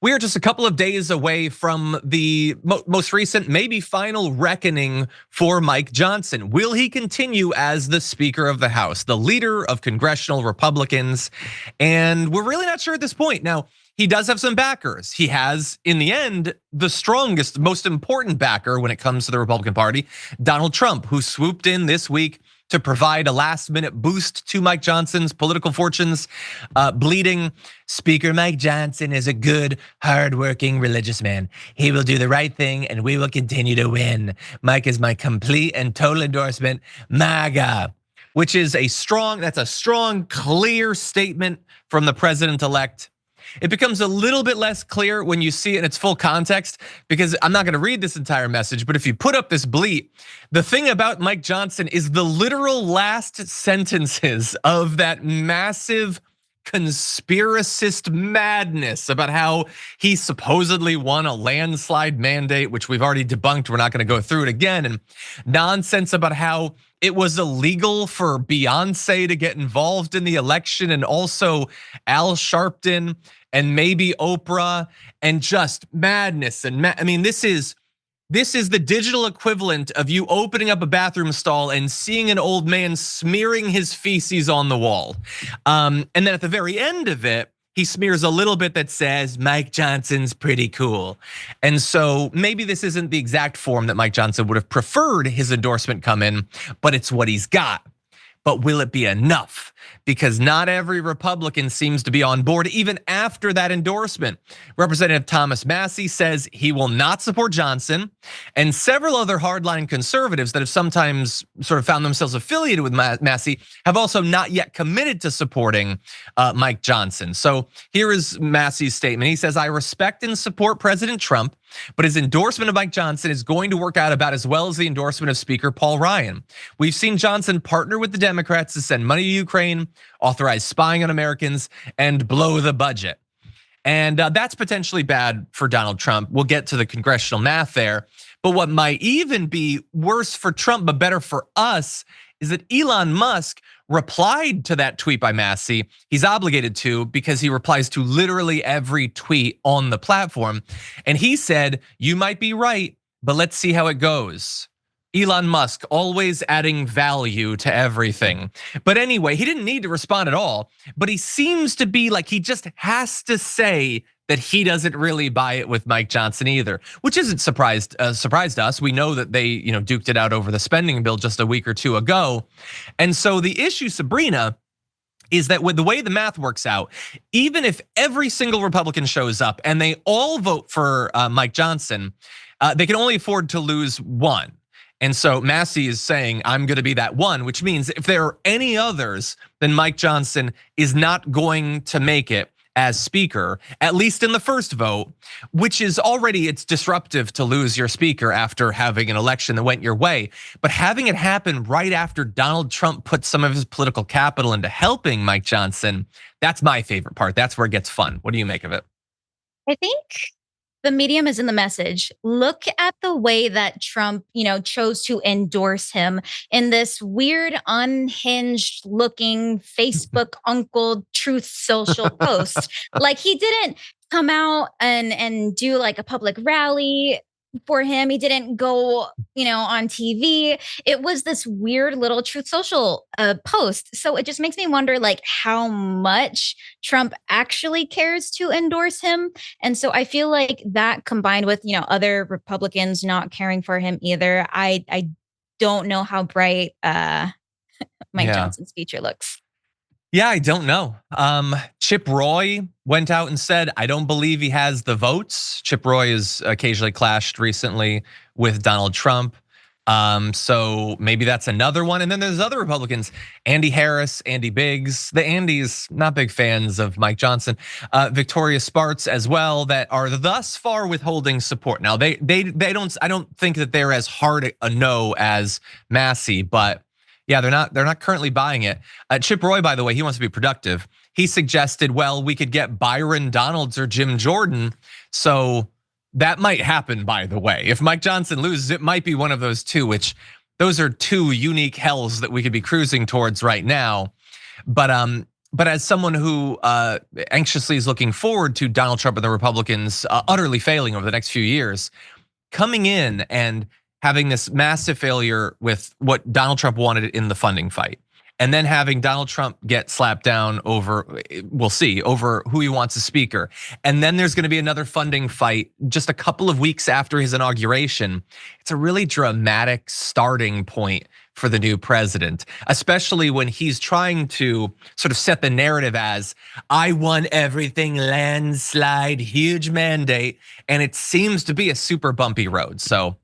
We are just a couple of days away from the most recent, maybe final reckoning for Mike Johnson. Will he continue as the Speaker of the House, the leader of congressional Republicans? And we're really not sure at this point. Now, he does have some backers. He has, in the end, the strongest, most important backer when it comes to the Republican Party, Donald Trump, who swooped in this week to provide a last-minute boost to Mike Johnson's political fortunes, bleeding. Speaker Mike Johnson is a good, hardworking, religious man. He will do the right thing and we will continue to win. Mike is my complete and total endorsement, MAGA, which is that's a strong, clear statement from the president-elect. It becomes a little bit less clear when you see it in its full context, because I'm not gonna read this entire message, but if you put up this bleat, the thing about Mike Johnson is the literal last sentences of that massive conspiracist madness about how he supposedly won a landslide mandate, which we've already debunked. We're not gonna go through it again, and nonsense about how it was illegal for Beyonce to get involved in the election, and also Al Sharpton and maybe Oprah, and just madness. And I mean, this is the digital equivalent of you opening up a bathroom stall and seeing an old man smearing his feces on the wall. And then at the very end of it, he smears a little bit that says, Mike Johnson's pretty cool. And so maybe this isn't the exact form that Mike Johnson would have preferred his endorsement come in, but it's what he's got. But will it be enough? Because not every Republican seems to be on board even after that endorsement. Representative Thomas Massie says he will not support Johnson, and several other hardline conservatives that have sometimes sort of found themselves affiliated with Massie have also not yet committed to supporting Mike Johnson. So here is Massie's statement. He says, I respect and support President Trump, but his endorsement of Mike Johnson is going to work out about as well as the endorsement of Speaker Paul Ryan. We've seen Johnson partner with the Democrats to send money to Ukraine, authorize spying on Americans, and blow the budget. And that's potentially bad for Donald Trump. We'll get to the congressional math there. But what might even be worse for Trump, but better for us, is that Elon Musk replied to that tweet by Massie. He's obligated to, because he replies to literally every tweet on the platform. And he said, you might be right, but let's see how it goes. Elon Musk always adding value to everything. But anyway, he didn't need to respond at all, but he seems to be like he just has to say that he doesn't really buy it with Mike Johnson either, which isn't surprised us. We know that they duked it out over the spending bill just a week or two ago. And so the issue, Sabrina, is that with the way the math works out, even if every single Republican shows up and they all vote for Mike Johnson, they can only afford to lose one. And so Massie is saying, I'm gonna be that one, which means if there are any others, then Mike Johnson is not going to make it as speaker, at least in the first vote, which is already, it's disruptive to lose your speaker after having an election that went your way. But having it happen right after Donald Trump put some of his political capital into helping Mike Johnson, that's my favorite part. That's where it gets fun. What do you make of it? I think the medium is in the message. Look at the way that Trump, chose to endorse him in this weird, unhinged looking Facebook Uncle Truth Social post. Like, he didn't come out and do like a public rally for him. He didn't go, on TV. It was this weird little Truth Social post. So it just makes me wonder, like, how much Trump actually cares to endorse him. And so I feel like that, combined with, other Republicans not caring for him either, I don't know how bright Mike Johnson's future looks. Yeah, I don't know. Chip Roy went out and said, I don't believe he has the votes. Chip Roy has occasionally clashed recently with Donald Trump. So maybe that's another one. And then there's other Republicans, Andy Harris, Andy Biggs. The Andys, not big fans of Mike Johnson. Victoria Spartz as well, that are thus far withholding support. Now they don't, I don't think that they're as hard a no as Massie, but yeah, they're not currently buying it. Chip Roy, by the way, he wants to be productive. He suggested, well, we could get Byron Donalds or Jim Jordan. So that might happen, by the way. If Mike Johnson loses, it might be one of those two, which those are two unique hells that we could be cruising towards right now. But But as someone who anxiously is looking forward to Donald Trump and the Republicans utterly failing over the next few years, coming in and having this massive failure with what Donald Trump wanted in the funding fight, and then having Donald Trump get slapped down over, we'll see, over who he wants as speaker. And then there's gonna be another funding fight just a couple of weeks after his inauguration. It's a really dramatic starting point for the new president, especially when he's trying to sort of set the narrative as, I won everything, landslide, huge mandate. And it seems to be a super bumpy road. So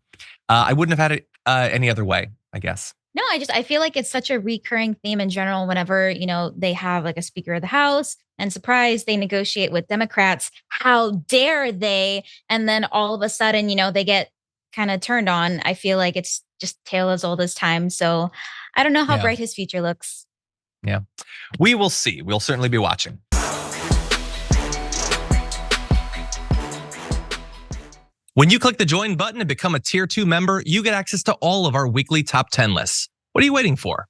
I wouldn't have had it any other way, I guess. No, I feel like it's such a recurring theme in general whenever, they have like a speaker of the house and surprise, they negotiate with Democrats. How dare they? And then all of a sudden, they get kind of turned on. I feel like it's just tale as old as time. So I don't know how Yeah. bright his future looks. Yeah, we will see. We'll certainly be watching. When you click the join button and become a tier 2 member, you get access to all of our weekly top 10 lists. What are you waiting for?